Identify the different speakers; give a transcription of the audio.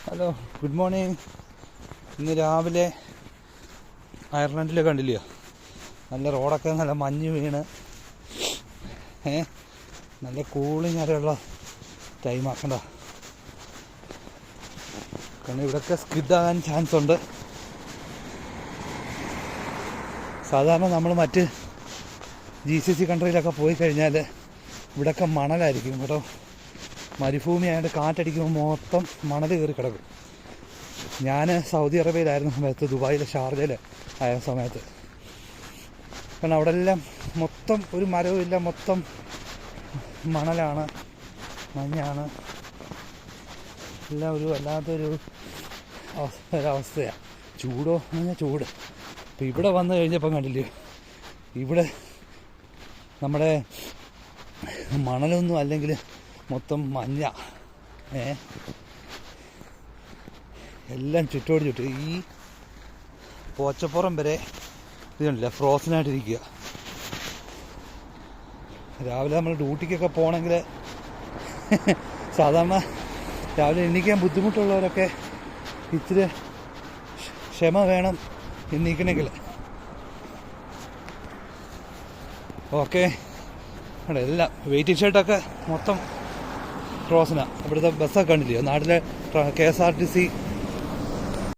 Speaker 1: Hello, good morning. ഇന്ന് രാവിലെ അയർലൻഡിൽ കണ്ടില്ലയോ, നല്ല റോഡൊക്കെ നല്ല മഞ്ഞ് വീണ് നല്ല കൂളിങ് ആയിട്ടുള്ള ടൈമാക്കണ്ട. കാരണം ഇവിടെയൊക്കെ സ്കിഡാകാൻ ചാൻസ് ഉണ്ട്. സാധാരണ നമ്മൾ മറ്റ് GCC കൺട്രിയിലൊക്കെ പോയി കഴിഞ്ഞാൽ ഇവിടെയൊക്കെ മണലായിരിക്കും കേട്ടോ. മരുഭൂമി ആയതുകൊണ്ട് കാറ്റടിക്കുമ്പോൾ മൊത്തം മണൽ കയറി കിടക്കും. ഞാൻ സൗദി അറേബ്യയിലായിരുന്ന സമയത്ത്, ദുബായിലെ ഷാർജയിൽ ആയ സമയത്ത്, കാരണം അവിടെ എല്ലാം മൊത്തം ഒരു മരവും ഇല്ല, മൊത്തം മണലാണ്, മഞ്ഞാണ്, എല്ലാം ഒരു വല്ലാത്തൊരു ഒരവസ്ഥയാണ്. ചൂടോ എന്ന് പറഞ്ഞാൽ ചൂട്. അപ്പോൾ ഇവിടെ വന്നു കഴിഞ്ഞപ്പം കണ്ടില്ലേ, ഇവിടെ നമ്മുടെ മണലൊന്നും അല്ലെങ്കിൽ മൊത്തം മഞ്ഞ, എല്ലാം ചുറ്റോട് ചുറ്റും. ഈ പോച്ചപ്പുറം വരെ ഇതുണ്ടല്ല, ഫ്രോസനായിട്ടിരിക്കുക. രാവിലെ നമ്മൾ ഡ്യൂട്ടിക്കൊക്കെ പോകണമെങ്കിൽ സാധാരണ രാവിലെ എണീക്കാൻ ബുദ്ധിമുട്ടുള്ളവരൊക്കെ ഇച്ചിരി ക്ഷമ വേണം എണീക്കണമെങ്കിൽ. ഓക്കെ, അവിടെ എല്ലാം വെയിറ്റിംഗ് ഷർട്ടൊക്കെ മൊത്തം ഫ്രോസനാണ്. ഇവിടുത്തെ ബസ്സൊക്കെ കണ്ടില്ലയോ, നാട്ടിലെ KSRTC